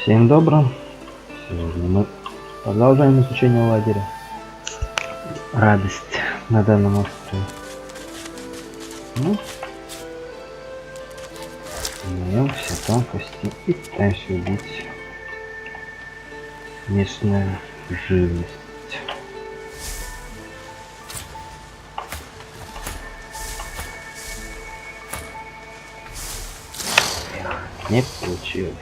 Всем добро. Сегодня мы продолжаем изучение лагеря. Радость на данном острове. Ну, имеем все тонкости и пытаемся убить местную живность. Не получилось.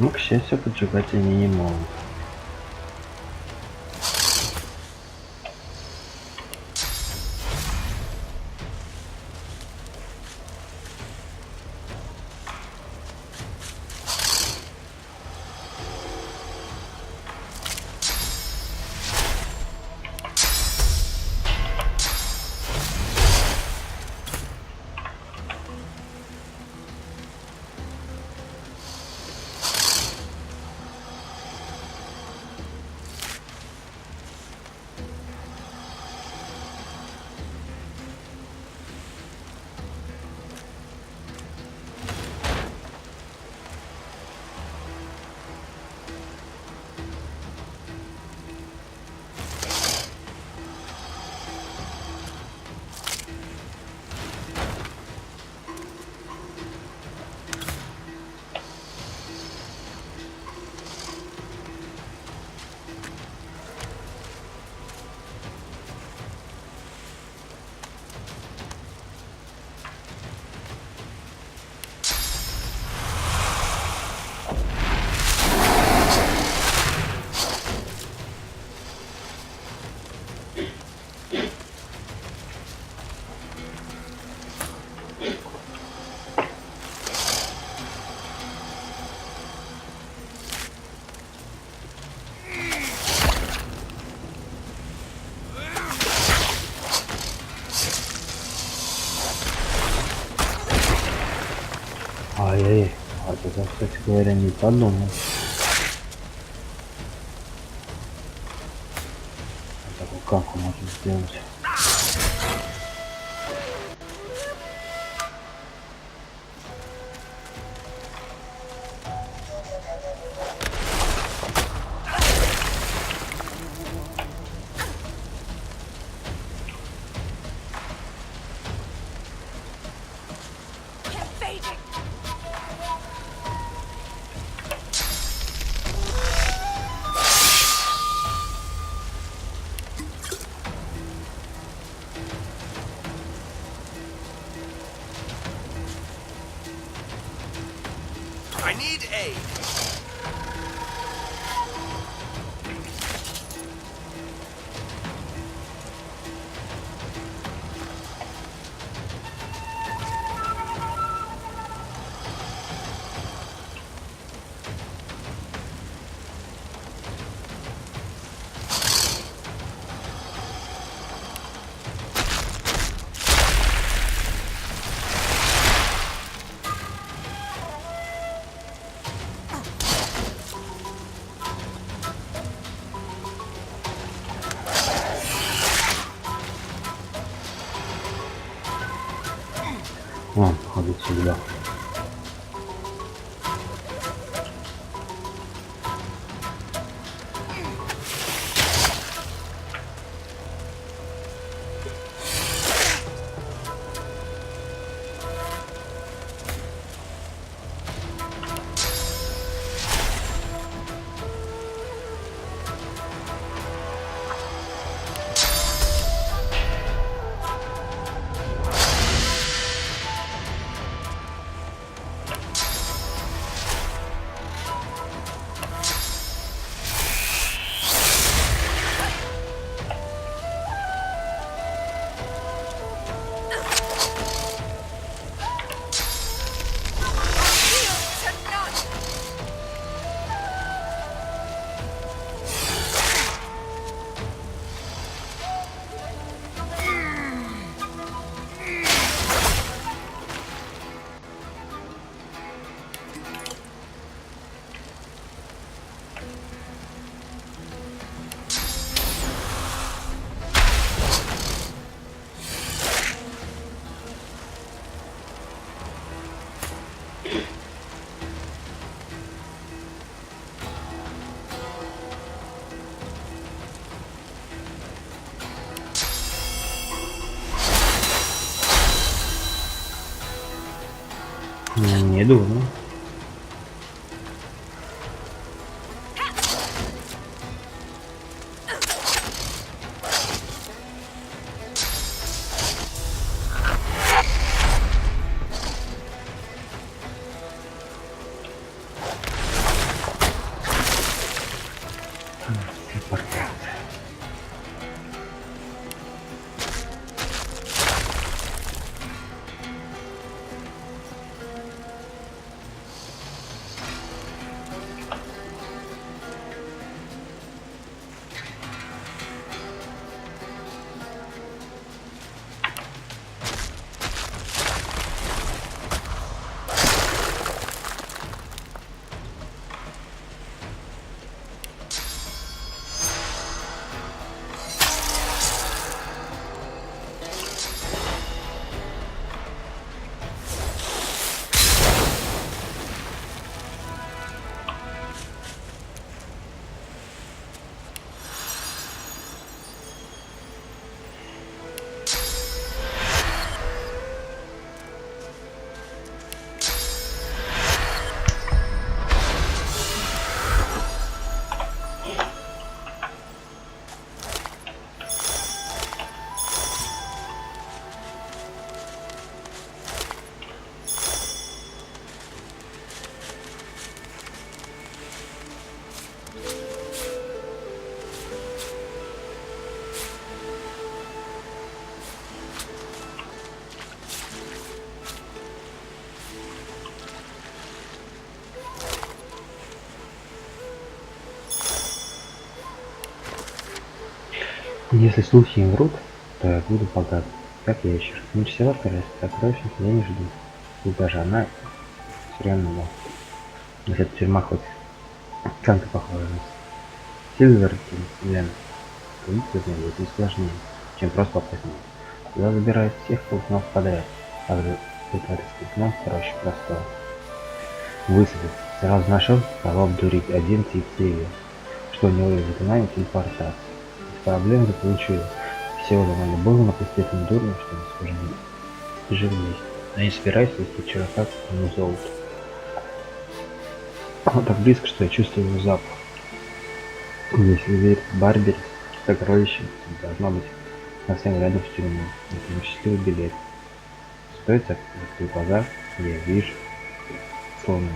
Ну, к счастью, поджигать они не могут. Ай-яй, а это, кстати говоря, не подумал. Так, как он может сделать? I need aid. Ходит всегда. Не думаю. Если слухи не врут, то я буду богат, как ящер. Мультивселенная сокровищница я не жду. И даже она тюремного. Если эта тюрьма хоть чем-то похожа на Сильверки, Лен, то из нее будет не сложнее, чем просто попасть. Туда забирают всех паукнов подряд, также пытательских монстров очень простого. Высадить. Сразу нашел, кого обдурить, один тип цивил, что у него есть заклинание телепортации. Проблем заполучил. Всего довольно было напустить этим дурным, что мы сможем жить вместе. Но не собираюсь вести чувака к тому золоту. Он так близко, что я чувствую его запах. Если верить Барбери, сокровище должно быть совсем рядом с тюрьмой. Это мой счастливый билет. Стоит закрыть глаза, я вижу, словно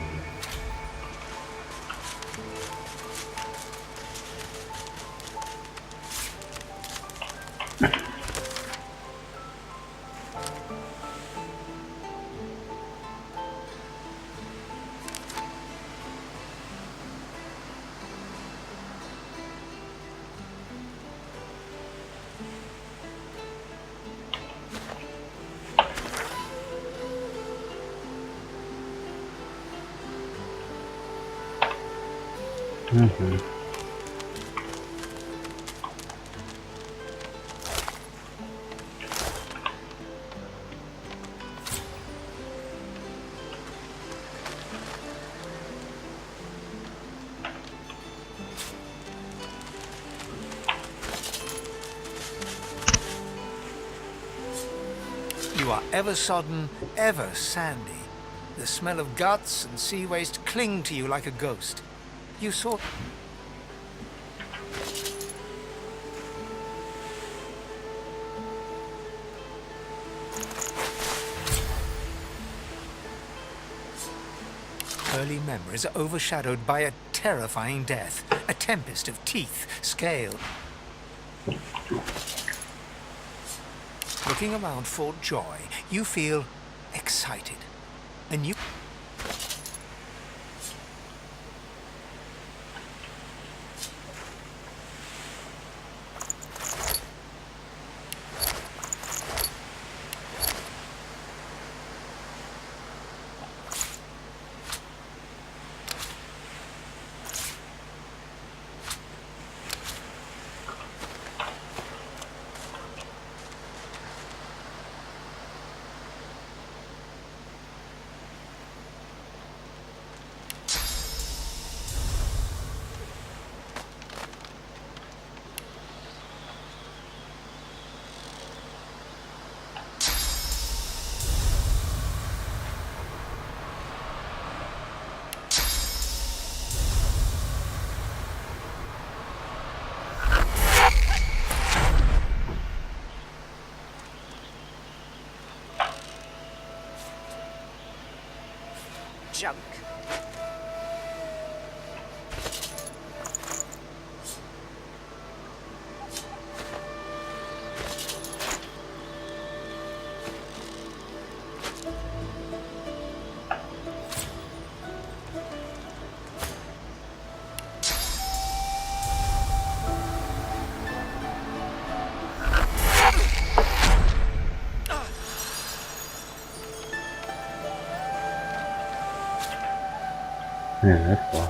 You are ever sodden, ever sandy. The smell of guts and sea waste cling to you like a ghost. You sort... Early memories are overshadowed by a terrifying death, a tempest of teeth, scale. Looking around Fort Joy, you feel excited. And you... junk. Не, ну это класс.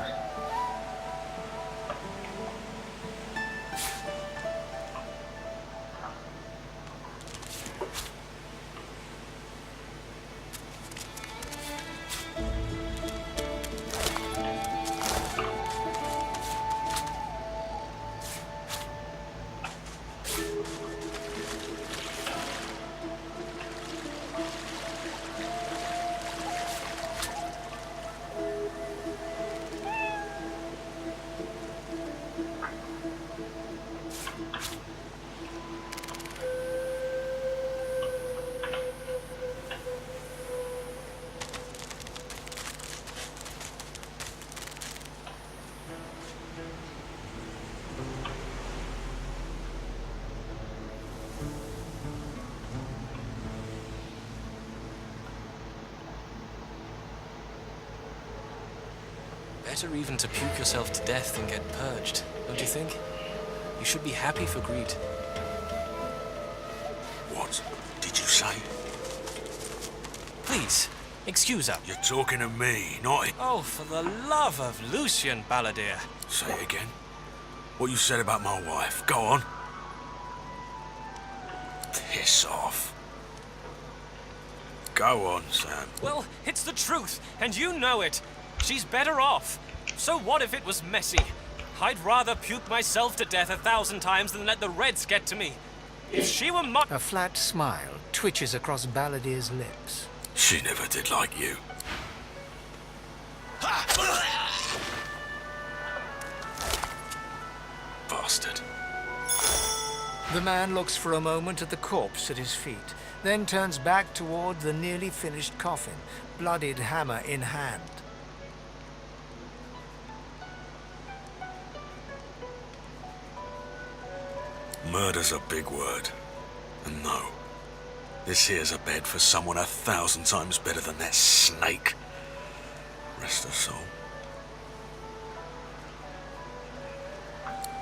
Better even to puke yourself to death than get purged, don't you think? You should be happy for greed. What did you say? Please, excuse her. You're talking to me, not him. Oh, for the love of Lucian, Balladeer. Say it again. What you said about my wife. Go on. Piss off. Go on, Sam. Well, it's the truth, and you know it. She's better off. So what if it was messy? I'd rather puke myself to death 1,000 times than let the Reds get to me. If she were A flat smile twitches across Balladeer's lips. She never did like you. Bastard. The man looks for a moment at the corpse at his feet, then turns back toward the nearly finished coffin, bloodied hammer in hand. Murder's a big word. And no, this here's a bed for someone 1,000 times better than that snake. Rest her soul.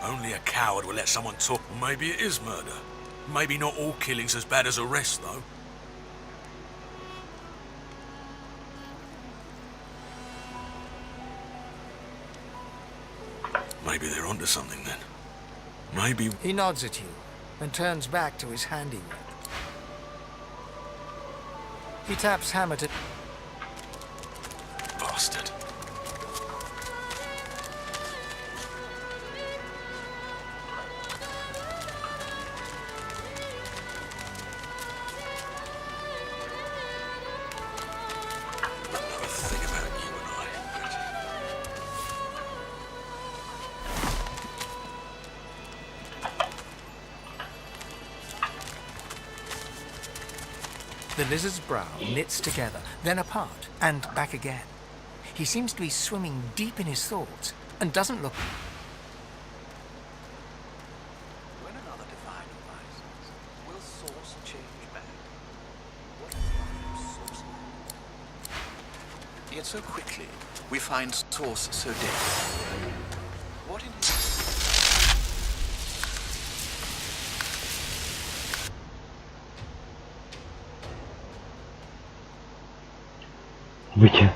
Only a coward will let someone talk. Maybe it is murder. Maybe not all killing's as bad as arrest, though. Maybe they're onto something then. Maybe... He nods at you and turns back to his handiwork. He taps hammer to... Bastard. Another thing about you and I, The lizard's brow knits together, then apart, and back again. He seems to be swimming deep in his thoughts, and doesn't look... When another divine arises, will source change back? What is source? Yet so quickly, we find source so dead. What in his... Вытя.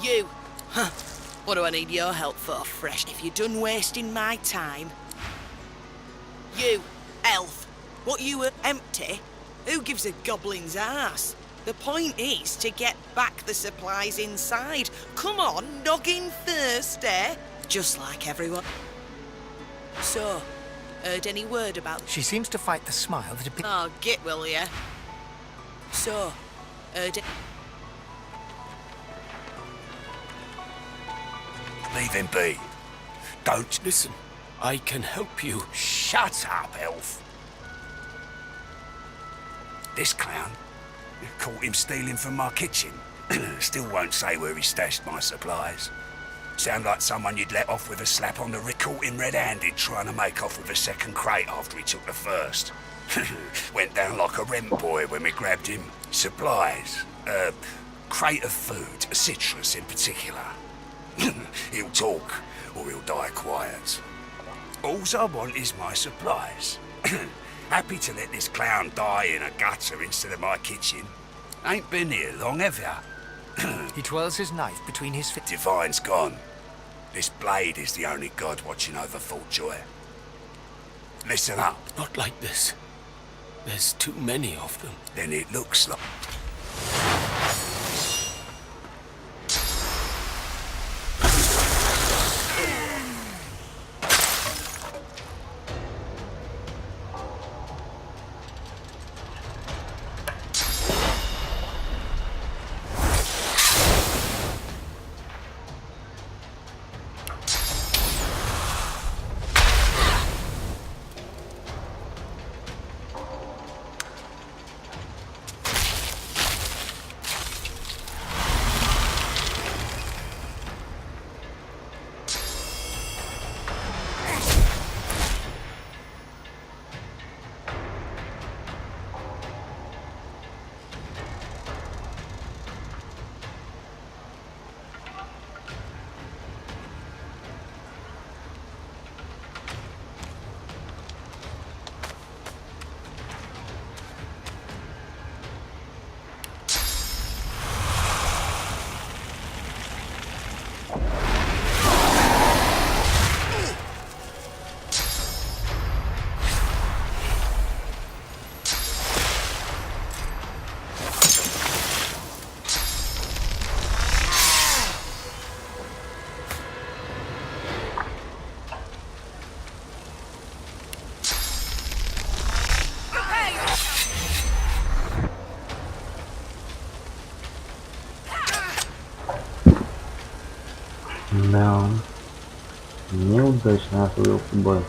You. Huh. What do I need your help for, fresh? If you're done wasting my time. You, elf. What you were empty? Who gives a goblin's ass? The point is to get back the supplies inside. Come on, noggin thirsty. Just like everyone. So, heard any word about... She seems to fight the smile that appears. Oh, git will ya? So, heard... Leave him be. Don't listen. I can help you. Shut up, elf. This clown caught him stealing from my kitchen. Still won't say where he stashed my supplies. Sound like someone you'd let off with a slap on the wrist. Caught him red-handed trying to make off with a second crate after he took the first. Went down like a rent boy when we grabbed him. Supplies. Crate of food, citrus in particular. He'll talk, or he'll die quiet. Alls I want is my supplies. Happy to let this clown die in a gutter instead of my kitchen. Ain't been here long, have ya? He twirls his knife between his fingers. Divine's gone. This blade is the only god watching over Fuljoy. Listen up. Not like this. There's too many of them. Then it looks like... Да, неудачно освоил бой.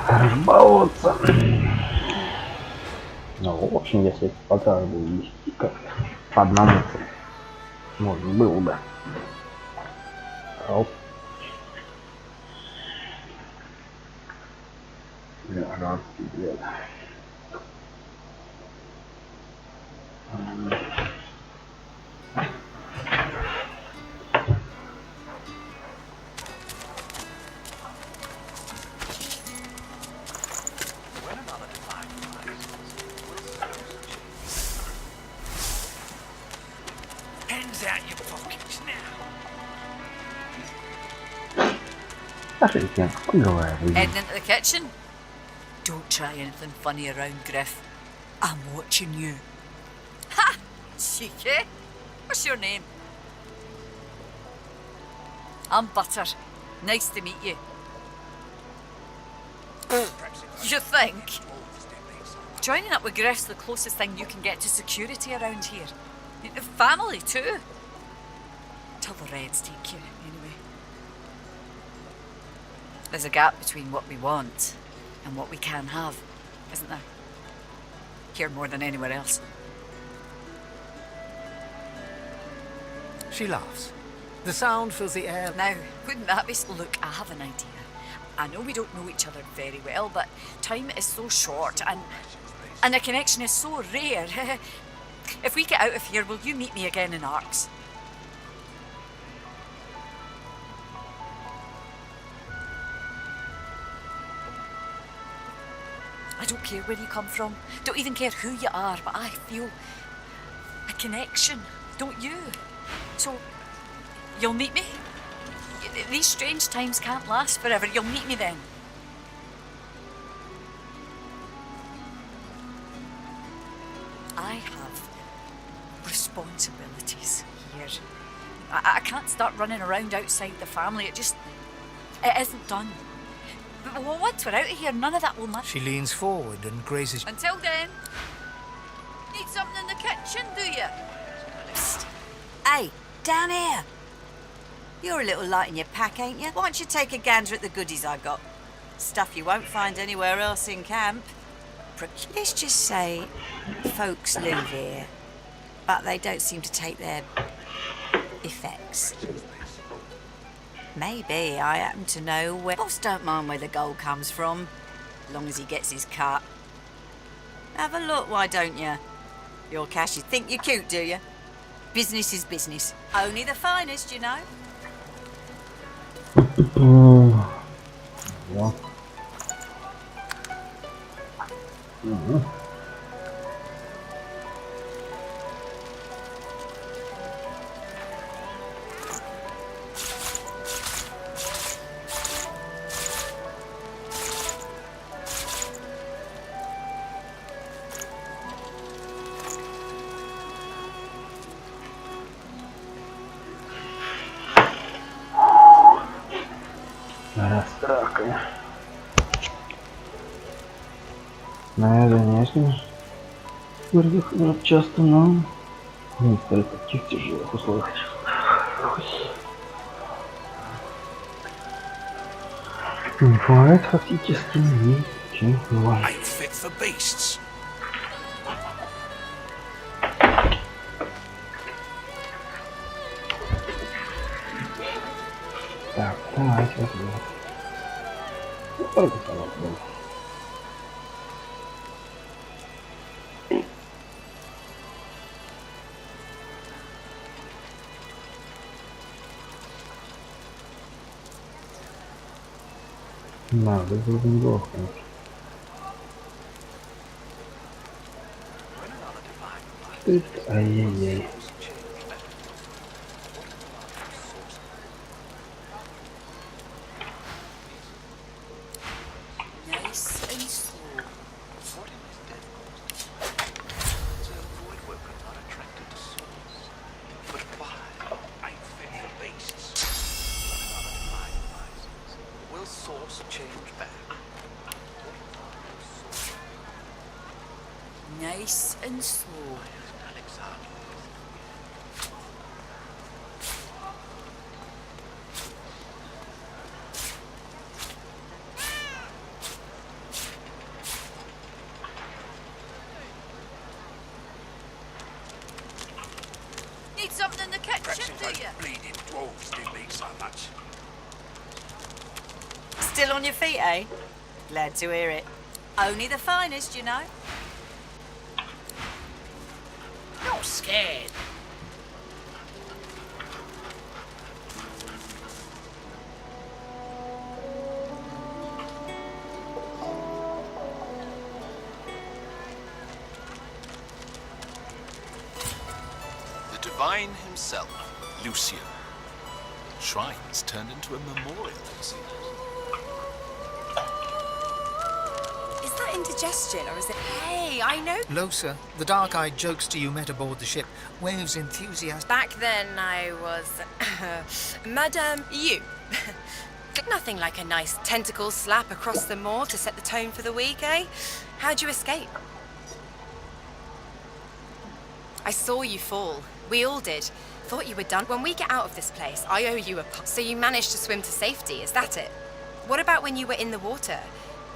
Разболоться. Ну, в общем, если пока буду вести как по одному Можно было бы. Оп. Арабский дед. When another divine arises, will source change. Hands out your pockets now. Слушайте, поговорим. Heading into the kitchen? Don't try anything funny around, Griff. I'm watching you. Ha! Cheeky. What's your name? I'm Butter. Nice to meet you. You think? Joining up with Griff's the closest thing you can get to security around here. Family too. Till the Reds take you, anyway. There's a gap between what we want and what we can have, isn't there? Here more than anywhere else. She laughs. The sound fills the air. Now, wouldn't that be... Look, I have an idea. I know we don't know each other very well, but time is so short and a connection is so rare. If we get out of here, will you meet me again in Arks? I don't care where you come from, don't even care who you are, but I feel a connection, don't you? So, you'll meet me? These strange times can't last forever. You'll meet me then. I have responsibilities here. I can't start running around outside the family. It isn't done. But once we're out of here, none of that will matter. She leans forward and grazes. Until then, need something in the kitchen, do you? Psst. Hey, down here. You're a little light in your pack, ain't you? Why don't you take a gander at the goodies I got? Stuff you won't find anywhere else in camp. Let's just say folks live here, but they don't seem to take their effects. Maybe I happen to know where... Boss don't mind where the gold comes from, as long as he gets his cut. Have a look, why don't you? Your cash, you think you're cute, do you? Business is business. Only the finest, you know. Вот. Угу. Растракай. Наверное, конечно. Выдохнуть часто, но не стоит в таких тяжелых условиях. Не бывает фактически ничего. Ain't fit for beasts. Так, давайте возьмем. Только салат был. Надо было бы неплохо, конечно. Ай-яй-яй. Nice and slow. To avoid workers not attracted to souls. But why? Ain't fit for beasts. When another divine arises, will source change back? Nice and slow. Alexander. Need something in the kitchen? bleeding dwarves do me so much. Still on your feet, eh? Glad to hear it. Only the finest, you know. Not scared. The divine himself, Lucian. Shrines turned into a memorial museum. Is that indigestion, or is it... Hey, I know... Losa, the dark-eyed jokester you met aboard the ship, waves enthusiastic. Back then, I was... Madame You. Nothing like a nice tentacle slap across the moor to set the tone for the week, eh? How'd you escape? I saw you fall. We all did. Thought you were done. When we get out of this place, I owe you a... So you managed to swim to safety, is that it? What about when you were in the water?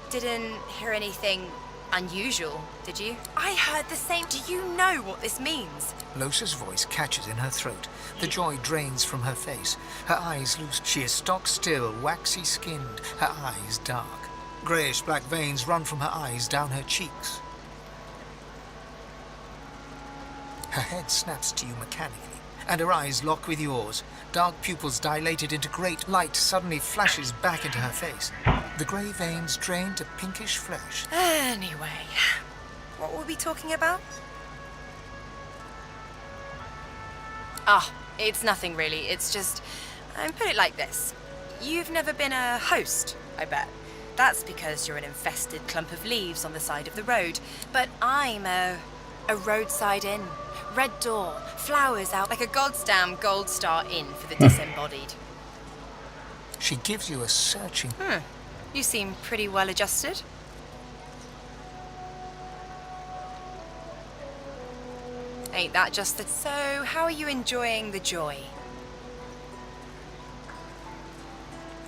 Didn't hear anything unusual, did you? I heard the same. Do you know what this means? Losa's voice catches in her throat. The joy drains from her face. Her eyes loose. She is stock still, waxy skinned, her eyes dark. Greyish black veins run from her eyes down her cheeks. Her head snaps to you mechanically, and her eyes lock with yours. Dark pupils dilated into great light suddenly flashes back into her face. The grey veins drain to pinkish flesh. Anyway, what were we talking about? Ah, it's nothing really. It's just, put it like this. You've never been a host, I bet. That's because you're an infested clump of leaves on the side of the road. But I'm a roadside inn. Red door, flowers out like a goddamn gold star inn for the disembodied. She gives you a searching... You seem pretty well adjusted. Ain't that just the... So, how are you enjoying the joy?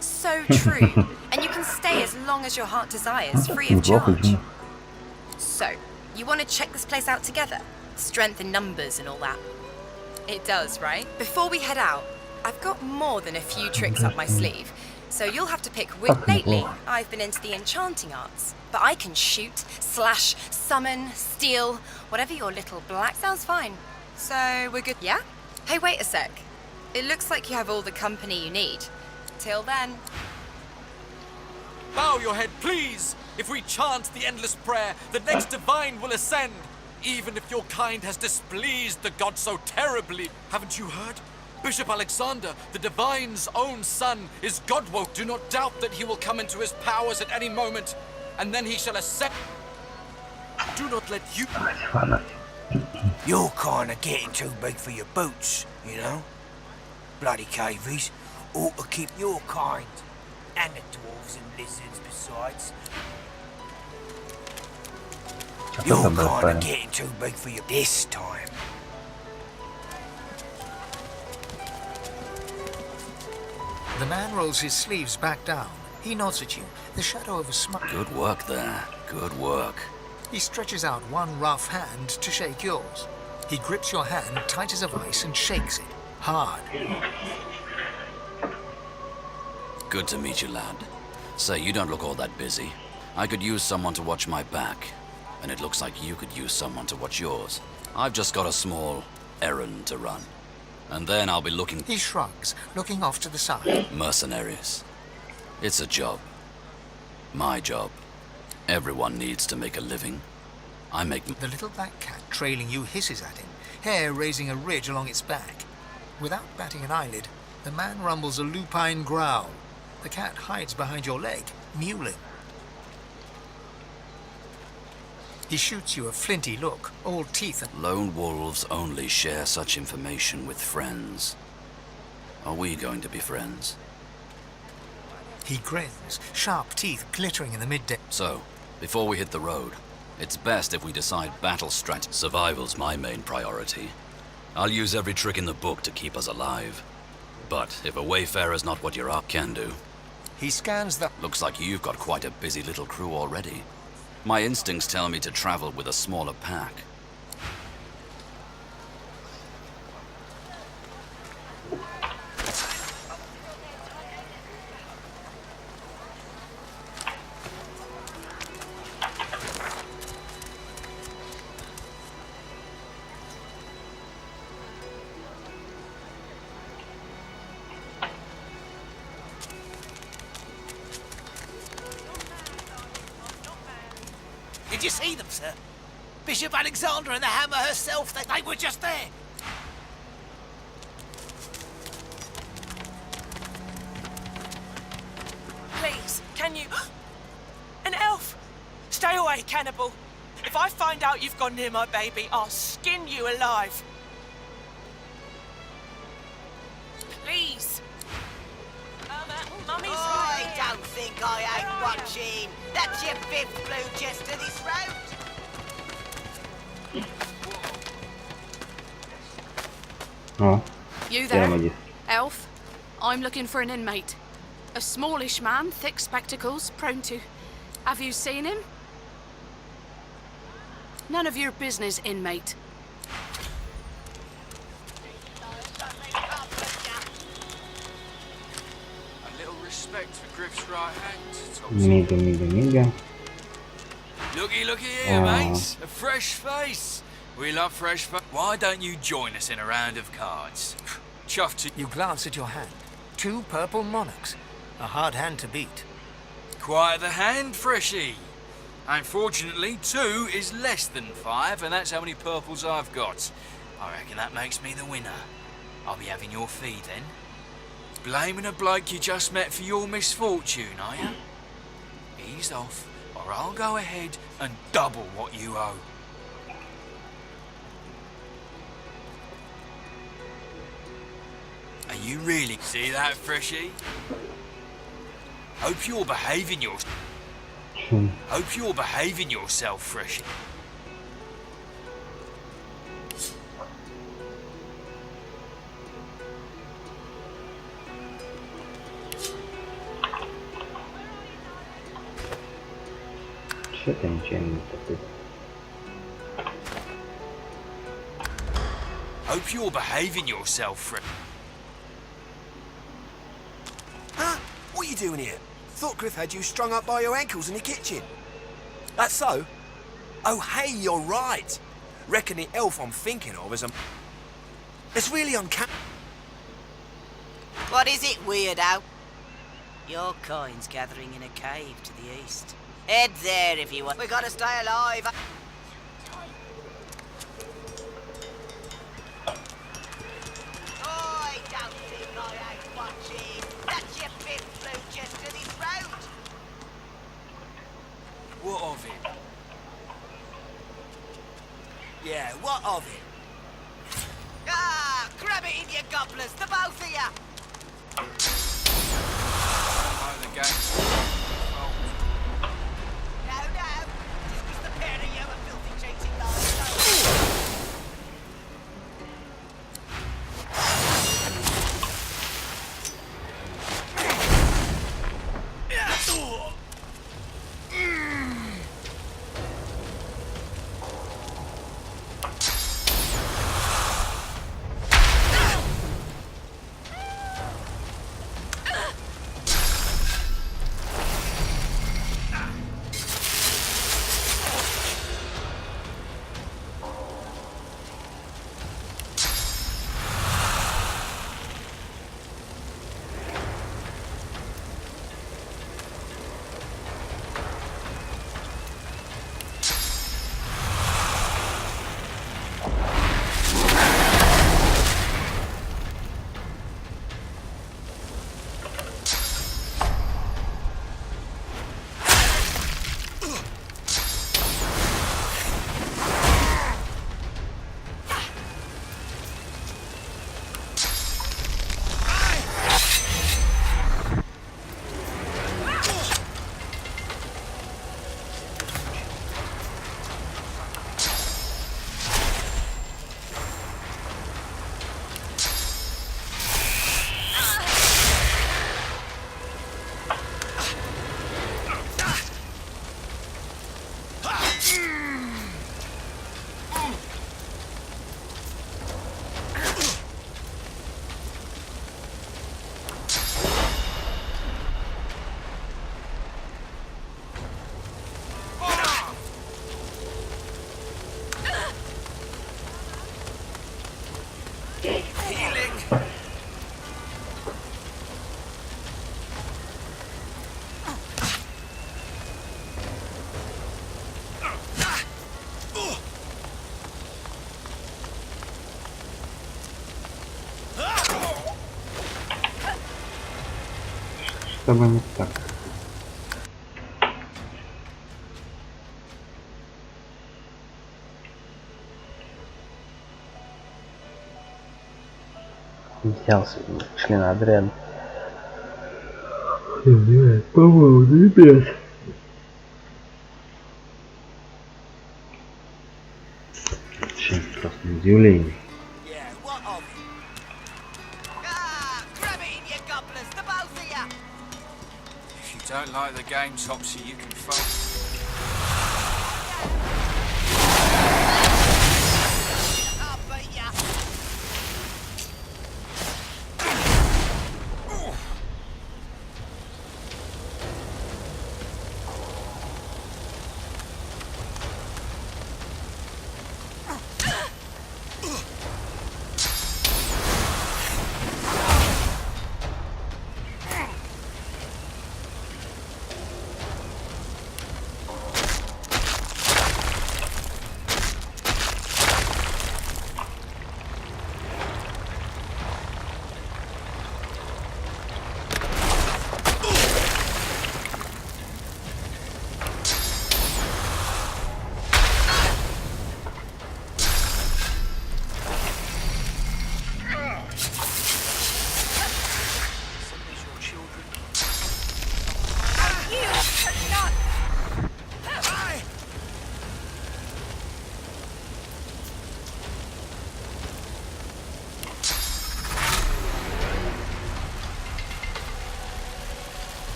So true. And you can stay as long as your heart desires, free of charge. So, you want to check this place out together? Strength in numbers and all that. It does, right? Before we head out, I've got more than a few tricks up my sleeve. So you'll have to pick which. Lately, I've been into the enchanting arts. But I can shoot, slash, summon, steal, whatever your little black... Sounds fine. So we're good, yeah? Hey, wait a sec. It looks like you have all the company you need. Till then. Bow your head, please! If we chant the endless prayer, the next divine will ascend. Even if your kind has displeased the god so terribly. Haven't you heard? Bishop Alexander, the divine's own son, is godwoke. Do not doubt that he will come into his powers at any moment, and then he shall ascend. Do not let you... You're kinda getting too big for your boots, you know? Bloody cavies ought to keep your kind. And the dwarves and lizards besides. You're kinda getting too big for you this time. The man rolls his sleeves back down. He nods at you, the shadow of a smile. Good work there. Good work. He stretches out one rough hand to shake yours. He grips your hand tight as a vice and shakes it, hard. Good to meet you, lad. Say, you don't look all that busy. I could use someone to watch my back, and it looks like you could use someone to watch yours. I've just got a small errand to run. And then I'll be looking... He shrugs, looking off to the side. Mercenaries. It's a job. My job. Everyone needs to make a living. I make... The little black cat trailing you hisses at him, hair raising a ridge along its back. Without batting an eyelid, the man rumbles a lupine growl. The cat hides behind your leg, mewling. He shoots you a flinty look, all teeth and... Lone wolves only share such information with friends. Are we going to be friends? He grins, sharp teeth glittering in the midday. So, before we hit the road, it's best if we decide battle strat. Survival's my main priority. I'll use every trick in the book to keep us alive. But if a wayfarer's not what you're up, can do. He scans the... Looks like you've got quite a busy little crew already. My instincts tell me to travel with a smaller pack. Did you see them, sir? Bishop Alexander and the Hammer herself, they were just there. Please, can you... An elf! Stay away, cannibal. If I find out you've gone near my baby, I'll skin you alive. Please. Mummy's I don't think I ain't watching. That's your fifth blue chest to this road. О, You я there, молодец. elf? I'm looking for an inmate. A smallish man, thick spectacles, prone to... Have you seen him? None of your business, inmate. A little respect for Griff's right hand. Мига, мига, мига. Looky here, Wow. mates. A fresh face. We love fresh face. Why don't you join us in a round of cards? Chuffed to... You glance at your hand. 2 purple monarchs. A hard hand to beat. Quite the hand, Freshy. Unfortunately, 2 is less than 5, and that's how many purples I've got. I reckon that makes me the winner. I'll be having your fee then. Blaming a bloke you just met for your misfortune, are you? Ease off, or I'll go ahead and double what you owe. Are you really... See that, Freshy? Hope you're behaving yourself. Hope you're behaving yourself, Freshy. Что-то ничего не такое. Hope you're behaving yourself, Freshy. Huh? What are you doing here? Thought Griff had you strung up by your ankles in the kitchen. That's so? Oh, hey, you're right. Reckon the elf I'm thinking of is a... It's really uncanny. What is it, weirdo? Your coin's gathering in a cave to the east. Head there if you want. We gotta stay alive. I don't think I ain't watching. That's your fifth blue chest to this road. What of it? Yeah, what of it? Ah, grab it in your gobblers, the both of you. Oh, the game. No, just 'cause the pair of you are filthy cheating lies. будто бы не так. Взялся член отряда. По-моему, ребят. Вообще просто удивление. If you don't like the game, Topsy, you can fold.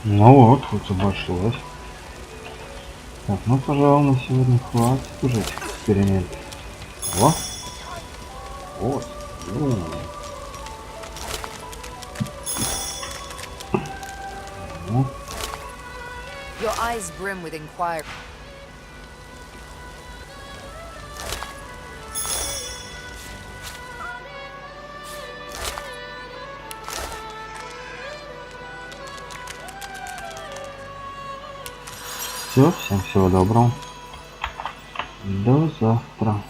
Ну вот, хоть обошлось. Так, ну, пожалуй, на сегодня хватит уже этих экспериментов. О! Вот. Ну. Your eyes brim with inquiry. Все, всем всего доброго. До завтра.